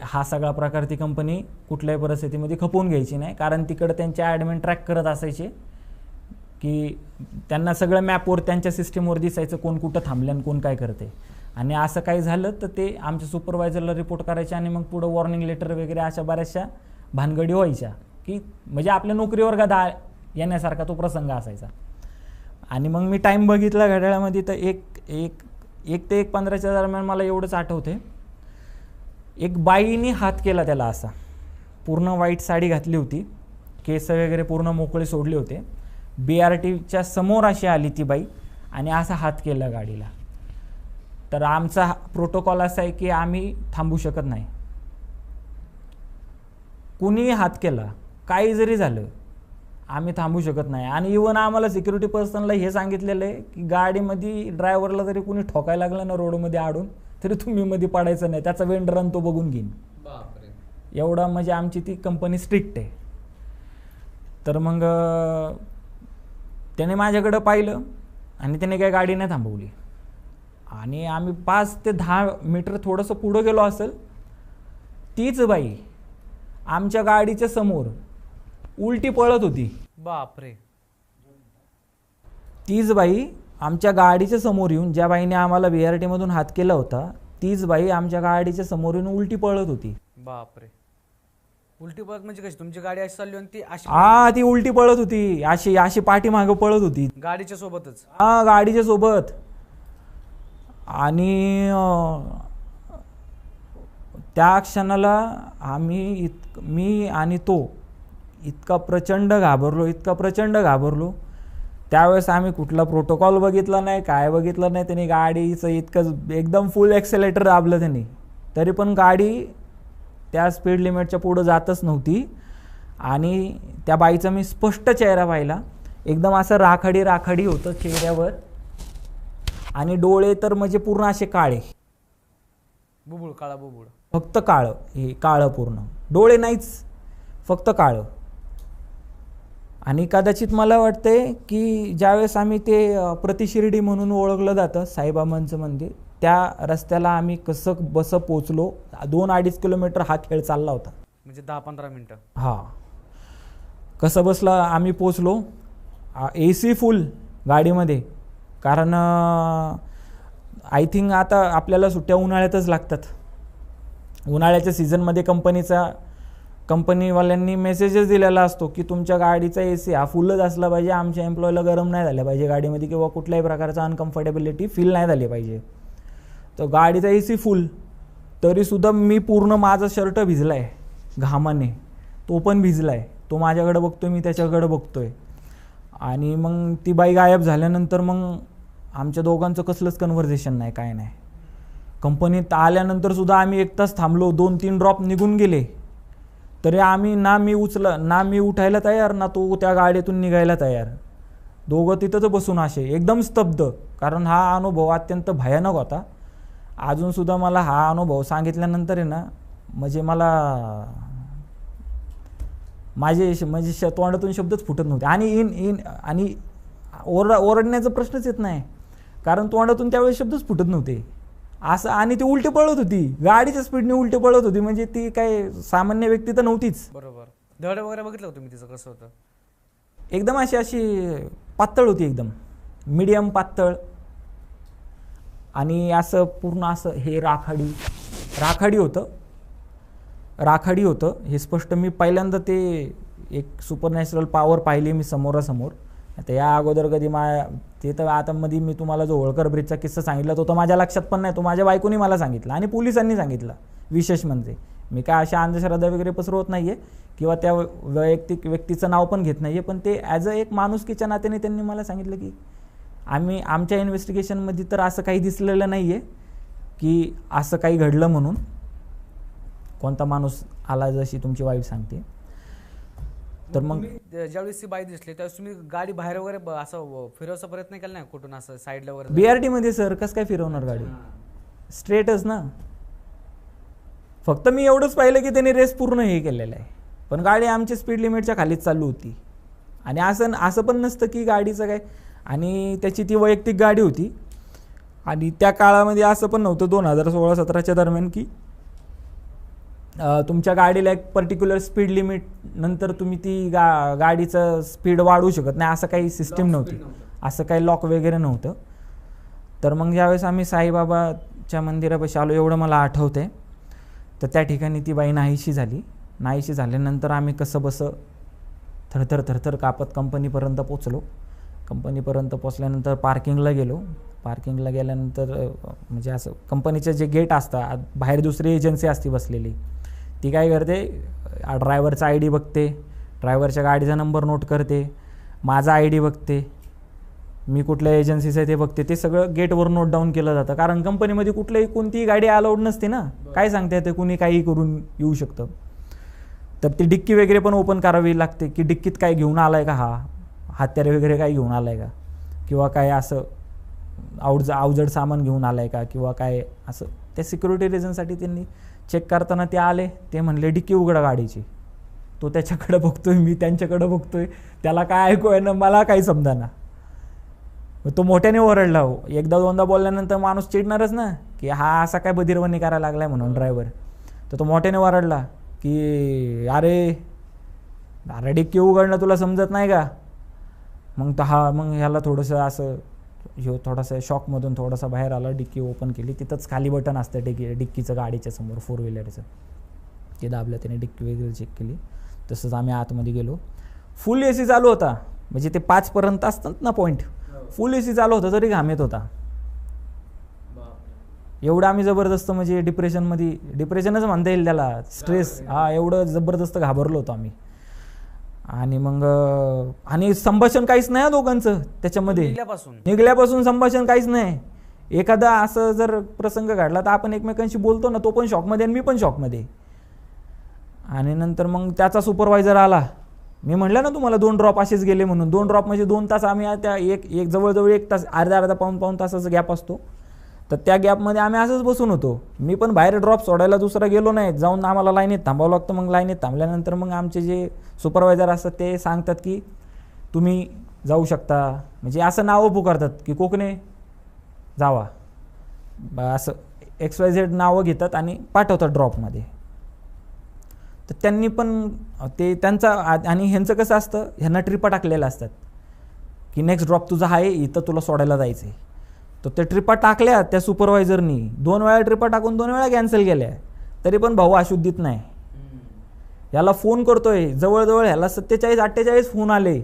हा सगळा प्रकार ती कंपनी कुठल्याही परिस्थितीमध्ये खपवून घ्यायची नाही. कारण तिकडं त्यांचे ॲडमिन ट्रॅक करत असायचे की त्यांना सगळं मॅपवर त्यांच्या सिस्टीमवर दिसायचं कोण कुठं थांबलं आणि कोण काय करते. आणि असं काही झालं तर ते आमच्या सुपरवायझरला रिपोर्ट करायचे आणि मग पुढं वॉर्निंग लेटर वगैरे अशा बऱ्याचशा भानगडी व्हायच्या की म्हणजे आपल्या नोकरीवर गदा येण्यासारखा तो प्रसंग असायचा. आणि मग मी टाईम बघितला घड्याळामध्ये तर एक ते 1:15च्या दरम्यान मला एवढंच आठवते, एक बाईने हात केला त्याला असा. पूर्ण व्हाईट साडी घातली होती, केस वगैरे पूर्ण मोकळे सोडले होते. BRTच्या समोर अशी आली ती बाई आणि असा हात केला गाडीला. तर आमचा प्रोटोकॉल असा आहे की आम्ही थांबू शकत नाही. कुणीही हात केला, काही जरी झालं, आम्ही थांबू शकत नाही. आणि इवन आम्हाला सिक्युरिटी पर्सनला हे सांगितलेलं आहे की गाडीमध्ये ड्रायव्हरला जरी कुणी ठोकायला लागलं ना रोडमध्ये आडून, तरी तुम्ही मध्ये पडायचं नाही, त्याचा वेंडर रन तो बघून घेईन. एवढा म्हणजे आमची ती कंपनी स्ट्रिक्ट आहे. तर मग त्याने माझ्याकडं पाहिलं आणि त्याने काही गाडी नाही थांबवली. आणि आम्ही 5 ते 10 मीटर थोडंसं पुढं गेलो असेल, तीच बाई आमच्या गाडीच्या समोर उलटी पळत होती. बापरे. तीच बाई आमच्या गाडीच्या समोर येऊन, ज्या बाईने आम्हाला BRT मधून हात केला होता, तीच बाई आमच्या गाडीच्या समोर येऊन उलटी पळत होती. बापरे. उलटी पळत म्हणजे कशी? तुमची गाडी अशी चालली आणि ती अशी? ती उलटी पळत होती, अशी पाठीमागं पळत होती गाडीच्या सोबतच? गाडीच्या सोबत. आणि त्या क्षणाला मी आणि तो इतका प्रचंड घाबरलो. त्यावेळेस आम्ही कुठला प्रोटोकॉल बघितला नाही, काय बघितलं नाही. त्यांनी गाडीचं इतकं एकदम फुल ॲक्सेलेटर दाबलं त्यांनी, तरी पण गाडी त्या स्पीड लिमिटच्या पुढं जातच नव्हती. आणि त्या बाईचा मी स्पष्ट चेहरा पाहिला, एकदम असं राखाडी होतं चेहऱ्यावर आणि डोळे तर म्हणजे पूर्ण असे काळे, काळा बुबुळ, फक्त काळं, हे काळं पूर्ण, डोळे नाहीच, फक्त काळं. आणि कदाचित मला वाटतंय की ज्यावेळेस आम्ही ते प्रतिशिर्डी म्हणून ओळखलं जातं साईबाबांचं मंदिर, त्या रस्त्याला आम्ही कसं पोचलो. 2-2.5 किलोमीटर हा खेळ चालला होता, म्हणजे 10-15 मिनटं. कसं बसला आम्ही पोचलो. AC फुल गाडीमध्ये, कारण आय थिंक आता आपल्याला सुट्ट्या उन्हाळ्यातच लागतात. उन्हाळ्याच्या सीझनमध्ये कंपनीवाल्यांनी मेसेजेस दिलेला असतो की तुमच्या गाडीचा AC हा फुलच असला पाहिजे, आमच्या एम्प्लॉयला गरम नाही झालं पाहिजे गाडीमध्ये किंवा कुठल्याही प्रकारचा अनकम्फर्टेबिलिटी फील नाही झाली पाहिजे. तर गाडीचा AC फुल, तरीसुद्धा मी पूर्ण, माझा शर्ट भिजलाय घामाने, तो पण भिजलाय. तो माझ्याकडे बघतोय, मी त्याच्याकडे बघतोय. आणि मग ती बाई गायब झाल्यानंतर मग आमच्या दोघांचं कसलंच कन्व्हर्सेशन नाही, काय नाही. कंपनीत आल्यानंतर सुद्धा आम्ही 1 तास थांबलो, 2-3 ड्रॉप निघून गेले, तरी आम्ही ना मी उठायला तयार, ना तो त्या गाडीतून निघायला तयार. दोघं तिथंच बसून असे एकदम स्तब्ध. कारण हा अनुभव अत्यंत भयानक होता. अजूनसुद्धा मला हा अनुभव सांगितल्यानंतर आहे ना, म्हणजे माझे तोंडातून शब्दच फुटत नव्हते. आणि ओरडण्याचा प्रश्नच येत नाही, कारण तोंडातून त्यावेळेस शब्दच फुटत नव्हते असं. आणि ती उलटी पळत होती, गाडीच्या स्पीडने उलटी पळत होती, म्हणजे ती काय सामान्य व्यक्ती तर नव्हतीच. बरोबर. धड वगैरे बघितलं होतं तुम्ही तिचं कसं होतं? एकदम अशी पातळ होती, एकदम मीडियम पातळ. आणि असं पूर्ण असं हे राखाडी होतं हे स्पष्ट. मी पहिल्यांदा ते एक सुपरनॅचरल पॉवर पाहिली मी समोरासमोर. आता या अगोदर कधी ते तर आता मध्ये मी तुम्हाला जो होळकर ब्रिजचा किस्सा सांगितला तो तर माझ्या लक्षात पण नाही, तो माझ्या बायकोनी मला सांगितला आणि पोलिसांनी सांगितला. विशेष म्हणजे मी काय अशा अंधश्रद्धा वगैरे पसरवत नाही आहे किंवा त्या वैयक्तिक व्यक्तीचं नाव पण घेत नाही आहे, पण ते ॲज अ एक माणुसकीच्या नात्याने त्यांनी मला सांगितलं की आमच्या इन्व्हेस्टिगेशनमध्ये तर असं काही दिसलेलं नाही आहे की असं काही घडलं म्हणून. कोणता माणूस आला जशी तुमची वाईफ सांगते. तर मग ज्यावेळेस ती बाई दिसली त्यावेळेस तुम्ही गाडी बाहेर वगैरे असं फिरवायचा प्रयत्न केला नाही कुठून असं साईडला वगैरे? BRT मध्ये सर कसं काय फिरवणार गाडी, स्ट्रेटच ना. फक्त मी एवढंच पाहिलं की त्यांनी रेस पूर्ण हे केलेलं आहे, पण गाडी आमची स्पीड लिमिटच्या खालीच चालू होती. आणि असं पण नसतं की गाडीचं काय, आणि त्याची ती वैयक्तिक गाडी होती. आणि त्या काळामध्ये असं पण नव्हतं 2016-17च्या दरम्यान की तुमच्या गाडीला एक पर्टिक्युलर स्पीड लिमिट नंतर तुम्ही ती गाडीचं स्पीड वाढवू शकत नाही, असं काही सिस्टीम नव्हती, असं काही लॉक वगैरे नव्हतं. तर मग ज्यावेळेस आम्ही साईबाबाच्या मंदिरापाशी आलो एवढं मला आठवतं आहे, तर त्या ठिकाणी ती बाई नाहीशी झाल्यानंतर आम्ही कसं बसं थरथर कापत कंपनीपर्यंत पोचलो. कंपनीपर्यंत पोचल्यानंतर पार्किंगला गेलो. पार्किंगला गेल्यानंतर म्हणजे असं कंपनीचे जे गेट असतात बाहेर दुसरी एजन्सी असते बसलेली, ती काय करते, ड्रायव्हरचा ID बघते, ड्रायव्हरच्या गाडीचा नंबर नोट करते, माझा ID बघते, मी कुठल्या एजन्सीचं आहे ते बघते. ते सगळं गेटवर नोट डाऊन केलं जातं, कारण कंपनीमध्ये कोणतीही गाडी अलाउड नसते ना, काय सांगता येते कुणी काही करून येऊ शकतं. तर ती डिक्की वगैरे पण ओपन करावी लागते की डिक्कीत काय घेऊन आलाय का, हत्यारे वगैरे काय घेऊन आलाय का, किंवा काय असं अवजड सामान घेऊन आलाय का, किंवा काय असं. त्या सिक्युरिटी रिझनसाठी त्यांनी चेक करताना ते आले, ते म्हणले डिक्की उघडा गाडीची. तो त्याच्याकडे बघतोय, मी त्यांच्याकडे बघतोय, त्याला काय ऐकू आहे ना, मला काही समजाना. तो मोठ्याने ओरडला. एकदा दोनदा बोलल्यानंतर माणूस चिडणारच ना की हा असा काय बधिरवाणी करायला लागलाय म्हणून ड्रायव्हर. तर तो मोठ्याने ओरडला की अरे डिक्की उघडणं तुला समजत नाही का. मग ह्याला थोडंसं असं थोडासा शॉकमधून थोडासा बाहेर आला, डिक्की ओपन केली. तिथंच खाली बटन असतं डिक्कीचं गाडीच्या समोर 4 व्हीलरचं, ते दाबलं त्याने, डिक्की वगैरे चेक केली. तसंच आम्ही आतमध्ये गेलो. फुल AC चालू होता, म्हणजे ते 5पर्यंत असतात ना पॉईंट, फुल AC चालू होता तरी घाम येत होता. एवढं आम्ही जबरदस्त म्हणजे डिप्रेशनच म्हणता येईल त्याला, स्ट्रेस, एवढं जबरदस्त घाबरलो होतो आम्ही. आणि मग आणि संभाषण काहीच नाही दोघांचं त्याच्यामध्ये, निघल्यापासून संभाषण काहीच नाही. एखादा असं जर प्रसंग घडला तर आपण एकमेकांशी बोलतो ना, तो पण शॉकमध्ये आणि मी पण शॉकमध्ये. आणि नंतर मग त्याचा सुपरवायझर आला. मी म्हटलं ना तुम्हाला 2 ड्रॉप असेच गेले म्हणून. 2 ड्रॉप म्हणजे 2 तास आम्ही त्या एक जवळजवळ 1 तास, अर्धा पाऊण तासाचा गॅप असतो. तर त्या गॅपमध्ये आम्ही असंच बसून होतो. मी पण बाहेर ड्रॉप सोडायला दुसरा गेलो नाही, जाऊन आम्हाला लाईनीत थांबावं लागतं. मग लाईनीत थांबल्यानंतर मग आमचे जे सुपरवायझर असतात ते सांगतात की तुम्ही जाऊ शकता, म्हणजे असं नावं पुकारतात की कोकणे जावा, असं XYZ नावं घेतात आणि पाठवतात ड्रॉपमध्ये. तर त्यांनी पण ते त्यांचा, आणि ह्यांचं कसं असतं, ह्यांना ट्रिपा टाकलेल्या असतात की नेक्स्ट ड्रॉप तुझा आहे, इथं तुला सोडायला जायचं आहे. तर त्या ट्रिपा टाकल्या त्या सुपरवायझरनी, 2 वेळा ट्रिपा टाकून 2 वेळा कॅन्सल केल्या, तरी पण भाऊ अशुद्धीत नाही. याला फोन करतोय, जवळजवळ ह्याला 47-48 फोन आले,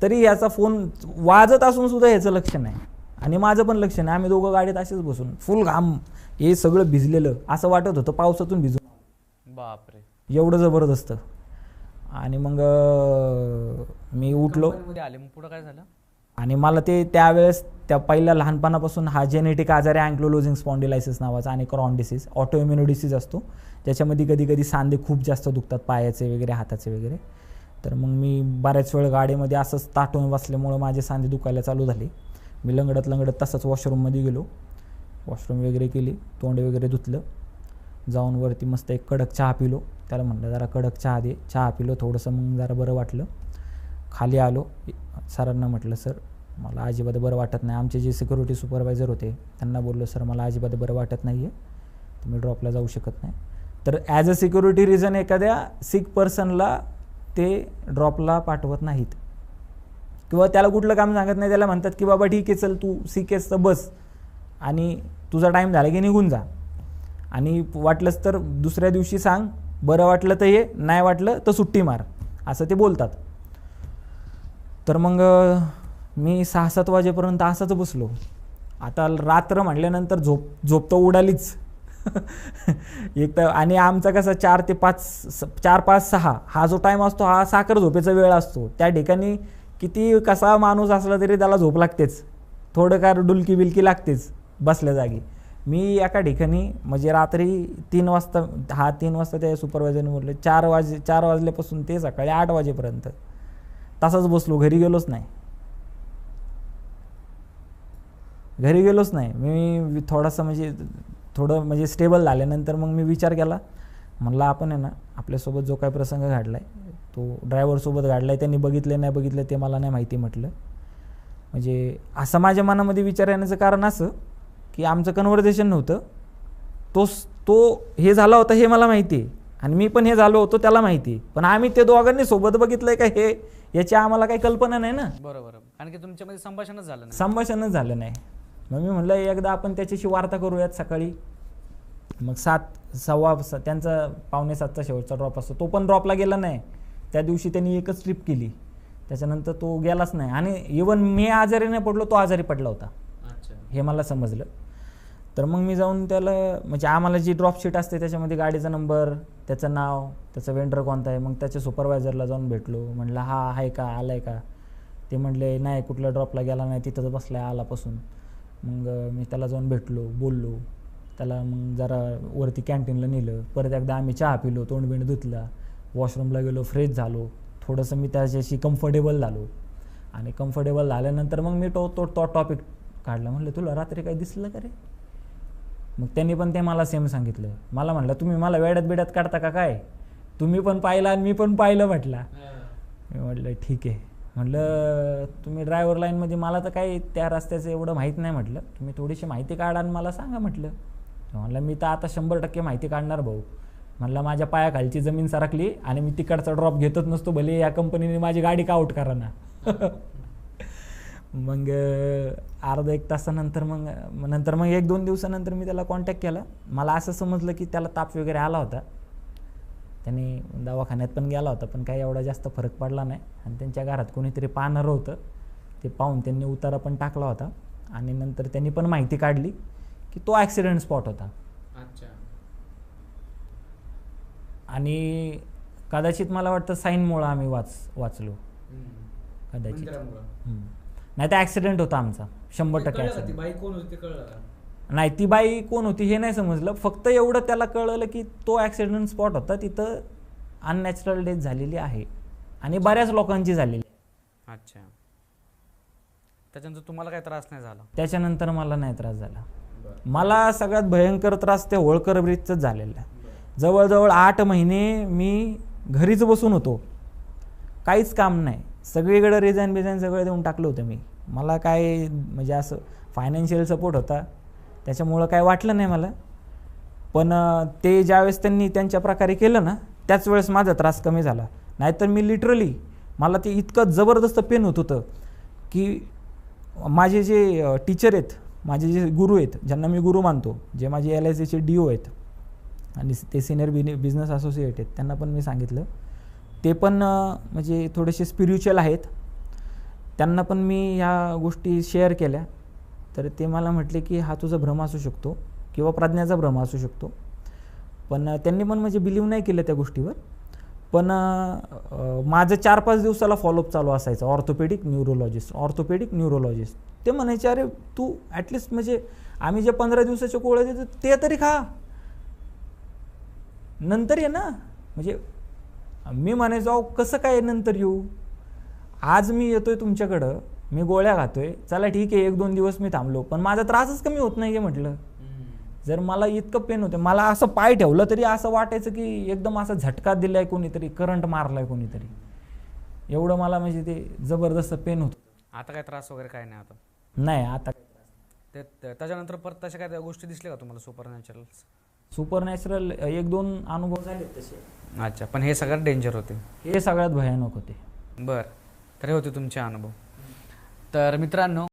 तरी याचा फोन वाजत असून सुद्धा ह्याचं लक्ष नाही आणि माझं पण लक्ष नाही. आम्ही दोघं गाडीत असेच बसून, फुल घाम, हे सगळं भिजलेलं असं वाटत होतं पावसातून भिजून. बापरे, एवढं जबरदस्त. आणि मग मी उठलो. पुढं काय झालं? आणि मला ते त्यावेळेस त्या पहिल्या लहानपणापासून हा जेनेटिक आजार आहे, अँक्लोलोजिंग स्पॉन्डिलायसिस नावाचा, आणि क्रॉन डिसीज, ऑटोइम्युन डिसीज असतो. त्याच्यामध्ये कधी कधी सांधे खूप जास्त दुखतात, पायाचे वगैरे, हाताचे वगैरे. तर मग मी बऱ्याच वेळ गाडीमध्ये असंच ताटून बसल्यामुळं माझे सांधे दुखायला चालू झाले. मी लंगडत तसंच वॉशरूममध्ये गेलो, वॉशरूम वगैरे केली, तोंड वगैरे धुतलं, जाऊन वरती मस्त एक कडक चहा पिलो. त्याला म्हटलं जरा कडक चहा दे, चहा पिलो थोडंसं, मग जरा बरं वाटलं. खाली आलो, सरांना म्हटलं सर मला अजिबात बरं वाटत नाही. आमचे जे सिक्युरिटी सुपरवायझर होते त्यांना बोललो सर मला अजिबात बरं वाटत नाही आहे, तुम्ही ड्रॉपला जाऊ शकत नाही. तर ॲज अ सिक्युरिटी रिझन एखाद्या सिक पर्सनला ते ड्रॉपला पाठवत नाहीत, किंवा त्याला कुठलं काम सांगत नाही. त्याला म्हणतात की बाबा ठीक आहे चल तू सिक आहेस तर बस, आणि तुझा टाईम झाला की निघून जा, आणि वाटलंच तर दुसऱ्या दिवशी सांग, बरं वाटलं तर ये, नाही वाटलं तर सुट्टी मार, असं ते बोलतात. तर मग मी 6-7 वाजेपर्यंत असंच बसलो. आता रात्र म्हटल्यानंतर झोप तर उडालीच. एक तर आणि आमचा कसा 4 ते 5 4 5 6 हा जो टाईम असतो हा साखर झोपेचा वेळ असतो. त्या ठिकाणी किती कसा माणूस असला तरी त्याला झोप लागतेच, थोडंफार डुलकी बिलकी लागतेच बसल्या जागी. मी एका ठिकाणी म्हणजे रात्री 3 वाजता 3 वाजता त्या सुपरवायझरने म्हटलं 4 वाजल्यापासून ते सकाळी 8 वाजेपर्यंत तसाच बसलो, घरी गेलोच नाही. मी थोडं म्हणजे स्टेबल झाल्यानंतर मग मी विचार केला, म्हणलं आपण आहे ना आपल्यासोबत जो काही प्रसंग घडला आहे तो ड्रायव्हरसोबत घडला आहे, त्यांनी बघितले नाही बघितले ते मला नाही माहिती. म्हटलं म्हणजे असं माझ्या मनामध्ये विचार येण्याचं कारण असं की आमचं कन्व्हर्सेशन नव्हतं, तो हे झाला होता हे मला माहिती आहे आणि मी पण हे झालो होतो त्याला माहिती आहे, पण आम्ही ते दोघांनी सोबत बघितलंय का हे याची आम्हाला काही कल्पना नाही ना. बरोबर, कारण की तुमच्यामध्ये संभाषणच झालं नाही. मग मी म्हणलं एकदा आपण त्याच्याशी वार्ता करूयात सकाळी. मग 7:15 त्यांचा 6:45चा शेवटचा ड्रॉप असतो, तो पण ड्रॉपला गेला नाही. त्या दिवशी त्यांनी एकच ट्रिप केली, त्याच्यानंतर तो गेलाच नाही. आणि इवन मी आजारी नाही पडलो, तो आजारी पडला होता हे मला समजलं. तर मग मी जाऊन त्याला म्हणजे आम्हाला जी ड्रॉप शीट असते त्याच्यामध्ये गाडीचा नंबर, त्याचं नाव, त्याचं वेंडर कोणता आहे, मग त्याच्या सुपरवायझरला जाऊन भेटलो. म्हणलं हा आहे का, आलाय का? ते म्हणले नाही कुठल्या ड्रॉपला गेला नाही, तिथंच बसलाय आलापासून. मग मी त्याला जाऊन भेटलो, बोललो त्याला. मग जरा वरती कॅन्टीनला नेलं, परत एकदा आम्ही चहा पिलो, तोंडबिंड धुतला, वॉशरूमला गेलो, फ्रेश झालो, थोडंसं मी त्याच्याशी कम्फर्टेबल झालो. आणि कम्फर्टेबल झाल्यानंतर मग मी तो टॉपिक काढला. म्हणलं तुला रात्री काही दिसलं का रे? मग त्यांनी पण ते मला सेम सांगितलं. मला म्हटलं तुम्ही मला वेड्यात बिड्यात काढता का काय? तुम्ही पण पाहिलं आणि मी पण पाहिलं म्हटलं. मी म्हटलं ठीक आहे. म्हटलं तुम्ही ड्रायव्हर लाईनमध्ये, मला तर काही त्या रस्त्याचं एवढं माहीत नाही. म्हटलं तुम्ही थोडीशी माहिती काढा आणि मला सांगा. म्हटलं मी तर आता 100% माहिती काढणार भाऊ. म्हटलं माझ्या पायाखालची जमीन सरकली आणि मी तिकडचा ड्रॉप घेतच नसतो, भले या कंपनीने माझी गाडी का आउट करा ना. मग अर्धा एक तासानंतर मग 1-2 दिवसानंतर मी त्याला कॉन्टॅक्ट केला. मला असं समजलं की त्याला ताप वगैरे आला होता, त्यांनी दवाखान्यात पण गेला होता, पण काही एवढा जास्त फरक पडला नाही. आणि त्यांच्या घरात कोणीतरी पाहणारं होतं, ते पाहून त्यांनी उतारा पण टाकला होता. आणि नंतर त्यांनी पण माहिती काढली की तो ॲक्सिडेंट स्पॉट होता. आणि कदाचित मला वाटतं साईनमुळं आम्ही वाचलो कदाचित. नाही तर ॲक्सिडेंट होता आमचा 100% ॲक्सिडेंट. नाही ती बाई कोण होती हे नाही समजलं, फक्त एवढं त्याला कळलं की तो ॲक्सिडेंट स्पॉट होता, तिथं अननॅचरल डेथ झालेली आहे आणि बऱ्याच लोकांची झालेली. अच्छा, त्याच्यानंतर तुम्हाला काही त्रास नाही झाला? त्याच्यानंतर मला नाही त्रास झाला. मला सगळ्यात भयंकर त्रास त्या होळकर ब्रिजचाच झालेला आहे. जवळजवळ 8 महिने मी घरीच बसून होतो, काहीच काम नाही. सगळीकडे रिझाईन सगळं देऊन टाकलं होतं मी. मला काय म्हणजे असं फायनान्शियल सपोर्ट होता त्याच्यामुळं काय वाटलं नाही मला. पण ते ज्यावेळेस त्यांनी त्यांच्या प्रकारे केलं ना, त्याच वेळेस माझा त्रास कमी झाला. नाहीतर मी लिटरली मला ते इतकं जबरदस्त पेन होत होतं की माझे जे टीचर आहेत, माझे जे गुरु आहेत, ज्यांना मी गुरु मानतो, जे माझे LICचे DO आहेत आणि ते सिनियर बिझनेस असोसिएट आहेत, त्यांना पण मी सांगितलं. ते पण म्हणजे थोडेसे स्पिरिच्युअल आहेत, त्यांना पण मी ह्या गोष्टी शेअर केल्या. तर ते मला म्हटले की हा तुझा भ्रम असू शकतो किंवा प्रज्ञाचा भ्रम असू शकतो. पण त्यांनी पण म्हणजे बिलीव्ह नाही केलं त्या गोष्टीवर. पण माझं 4-5 दिवसाला फॉलोअप चालू असायचं. ऑर्थोपेडिक न्यूरोलॉजिस्ट ते म्हणायचे अरे तू ॲटलिस्ट म्हणजे आम्ही जे 15 दिवसाचे गोळ्या देतो ते तरी खा, नंतर ये ना. म्हणजे मी म्हणायचो कसं काय नंतर येऊ? आज मी येतोय तुमच्याकडं, मी गोळ्या खातोय, चला ठीक आहे 1-2 दिवस मी थांबलो, पण माझा त्रासच कमी होत नाही आहे. म्हटलं जर मला इतकं पेन होतं, मला असं पाय ठेवलं तरी असं वाटायचं की एकदम असा झटका दिलाय कोणीतरी, करंट मारलाय कोणीतरी, एवढं मला म्हणजे ते जबरदस्त पेन होतं. आता काय त्रास वगैरे काय नाही? आता नाही. आता त्याच्यानंतर परत तशा काय गोष्टी दिसल्या का तुम्हाला सुपरनॅचरल 1-2 अनुभव झाले तसे. अच्छा, पण हे सगळ्यात डेंजर होते, हे सगळ्यात भयानक होते. बरं, तर हे होते तुमचे अनुभव. तर मित्रांनो,